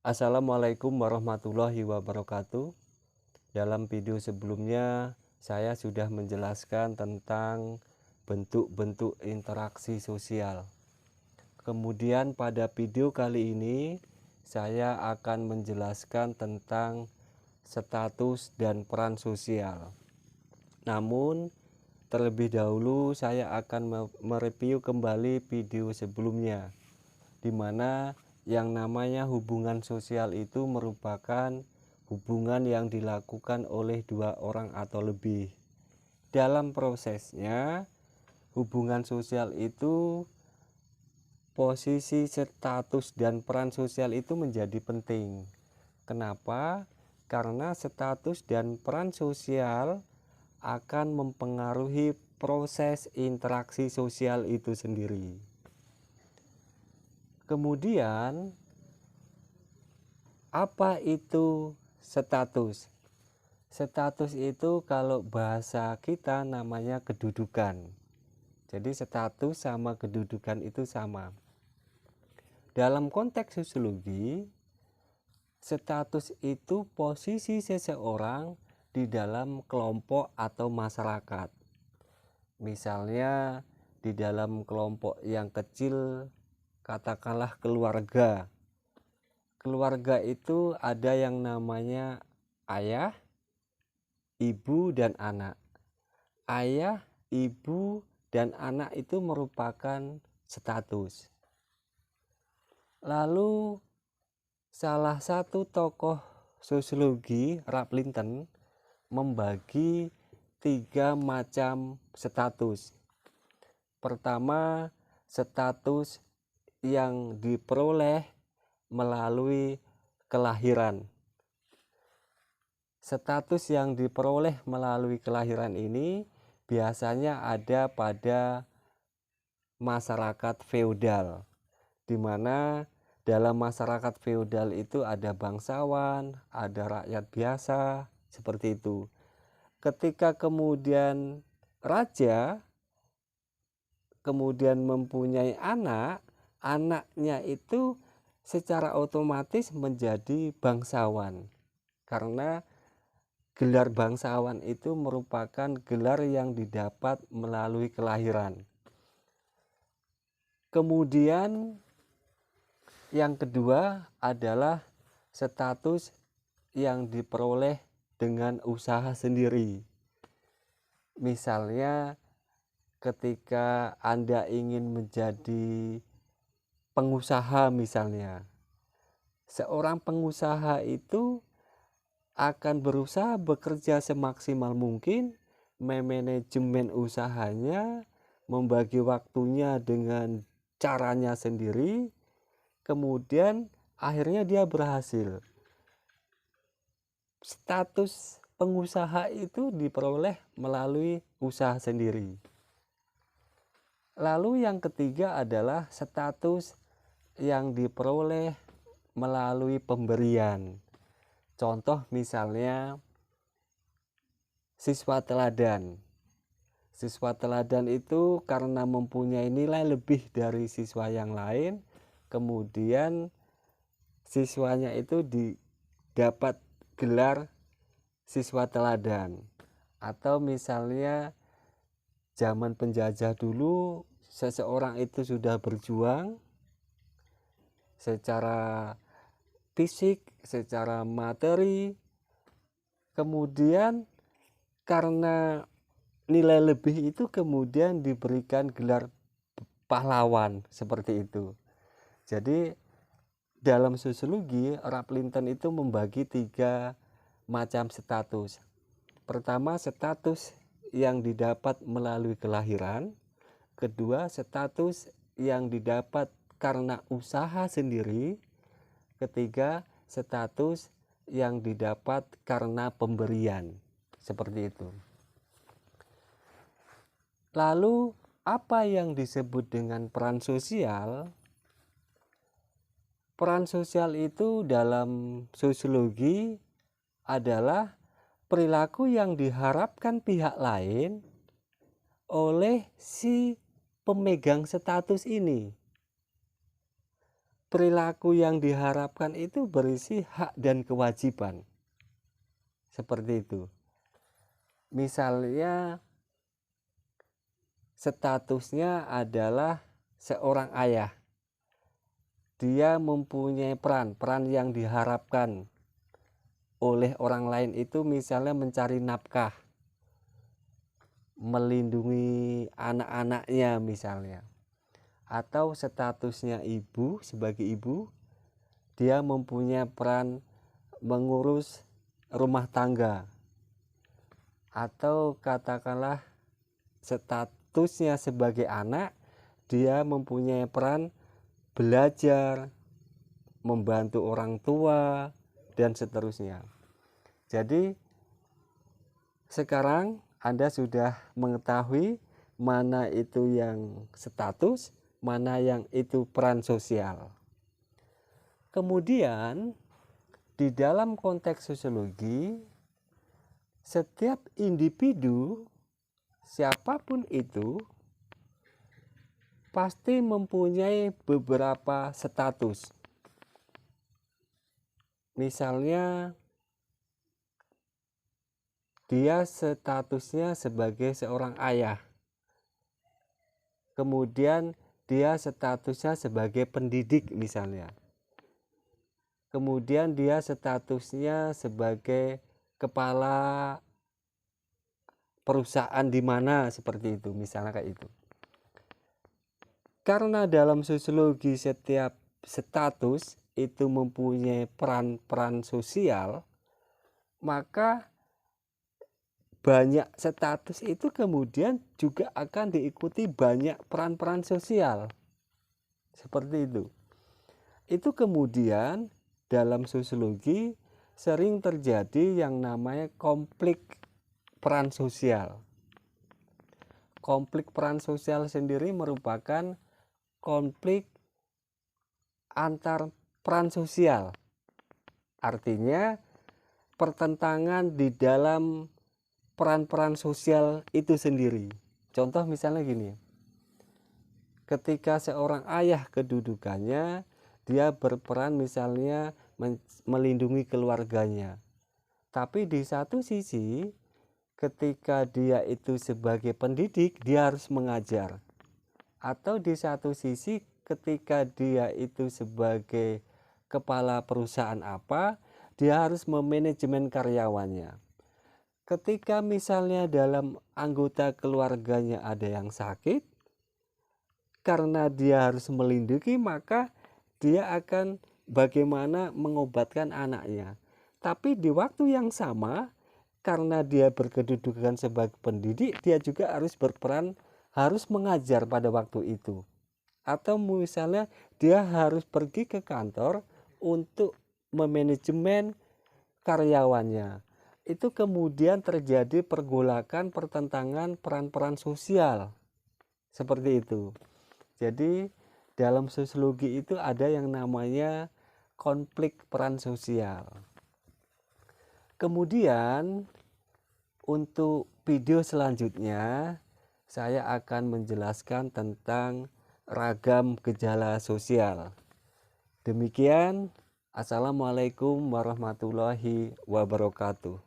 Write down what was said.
Assalamualaikum warahmatullahi wabarakatuh. Dalam video sebelumnya, saya sudah menjelaskan tentang bentuk-bentuk interaksi sosial. Kemudian pada video kali ini, saya akan menjelaskan tentang status dan peran sosial. Namun, terlebih dahulu saya akan mereview kembali video sebelumnya, di mana yang namanya hubungan sosial itu merupakan hubungan yang dilakukan oleh dua orang atau lebih. Dalam prosesnya, hubungan sosial itu posisi, status, dan peran sosial itu menjadi penting. Kenapa? Karena status dan peran sosial akan mempengaruhi proses interaksi sosial itu sendiri. Kemudian, apa itu status? Status itu kalau bahasa kita namanya kedudukan. Jadi status sama kedudukan itu sama. Dalam konteks sosiologi, status itu posisi seseorang di dalam kelompok atau masyarakat. Misalnya di dalam kelompok yang kecil, katakanlah keluarga. Keluarga itu ada yang namanya ayah, ibu, dan anak. Ayah, ibu, dan anak itu merupakan status. Lalu salah satu tokoh sosiologi, Ralph Linton, membagi 3 macam status. Pertama, status yang diperoleh melalui kelahiran. Status yang diperoleh melalui kelahiran ini biasanya ada pada masyarakat feodal, di mana dalam masyarakat feodal itu ada bangsawan, ada rakyat biasa, seperti itu. Ketika kemudian raja kemudian mempunyai anak, anaknya itu secara otomatis menjadi bangsawan, karena gelar bangsawan itu merupakan gelar yang didapat melalui kelahiran. Kemudian yang kedua adalah status yang diperoleh dengan usaha sendiri. Misalnya ketika Anda ingin menjadi pengusaha misalnya, seorang pengusaha itu akan berusaha bekerja semaksimal mungkin, memanajemen usahanya, membagi waktunya dengan caranya sendiri, kemudian akhirnya dia berhasil. Status pengusaha itu diperoleh melalui usaha sendiri. Lalu yang ketiga adalah status yang diperoleh melalui pemberian. Contoh misalnya siswa teladan. Siswa teladan itu karena mempunyai nilai lebih dari siswa yang lain, kemudian siswanya itu dapat gelar siswa teladan. Atau misalnya zaman penjajah dulu, seseorang itu sudah berjuang secara fisik, secara materi, kemudian karena nilai lebih itu kemudian diberikan gelar pahlawan, seperti itu. Jadi dalam sosiologi, Ralph Linton itu membagi 3 macam status. Pertama, status yang didapat melalui kelahiran. Kedua, status yang didapat karena usaha sendiri. Ketiga, status yang didapat karena pemberian, seperti itu. Lalu apa yang disebut dengan peran sosial? Peran sosial itu dalam sosiologi adalah perilaku yang diharapkan pihak lain oleh si pemegang status ini. perilaku yang diharapkan itu berisi hak dan kewajiban. Seperti itu. Misalnya statusnya adalah seorang ayah. Dia mempunyai peran yang diharapkan oleh orang lain itu misalnya mencari nafkah, melindungi anak-anaknya misalnya. Atau statusnya ibu, sebagai ibu, dia mempunyai peran mengurus rumah tangga. Atau katakanlah statusnya sebagai anak, dia mempunyai peran belajar, membantu orang tua, dan seterusnya. Jadi sekarang Anda sudah mengetahui mana itu yang status, mana yang itu peran sosial. Kemudian di dalam konteks sosiologi, setiap individu siapapun itu pasti mempunyai beberapa status. Misalnya dia statusnya sebagai seorang ayah. Kemudian dia statusnya sebagai pendidik misalnya. Kemudian dia statusnya sebagai kepala perusahaan di mana seperti itu, misalnya kayak itu. Karena dalam sosiologi setiap status itu mempunyai peran-peran sosial, maka banyak status itu kemudian juga akan diikuti banyak peran-peran sosial. Seperti itu. Itu kemudian dalam sosiologi sering terjadi yang namanya konflik peran sosial. Konflik peran sosial sendiri merupakan konflik antar peran sosial. Artinya pertentangan di dalam peran-peran sosial itu sendiri. Contoh misalnya gini. Ketika seorang ayah kedudukannya, dia berperan misalnya melindungi keluarganya. Tapi di satu sisi, ketika dia itu sebagai pendidik, dia harus mengajar. Atau di satu sisi ketika dia itu sebagai kepala perusahaan apa, dia harus memanajemen karyawannya. Ketika misalnya dalam anggota keluarganya ada yang sakit, karena dia harus melindungi, maka dia akan bagaimana mengobatkan anaknya. Tapi di waktu yang sama, karena dia berkedudukan sebagai pendidik, dia juga harus berperan, harus mengajar pada waktu itu. Atau misalnya dia harus pergi ke kantor untuk memanajemen karyawannya. Itu kemudian terjadi pergolakan, pertentangan peran-peran sosial. Seperti itu. Jadi dalam sosiologi itu ada yang namanya konflik peran sosial. Kemudian untuk video selanjutnya saya akan menjelaskan tentang ragam gejala sosial. Demikian, assalamualaikum warahmatullahi wabarakatuh.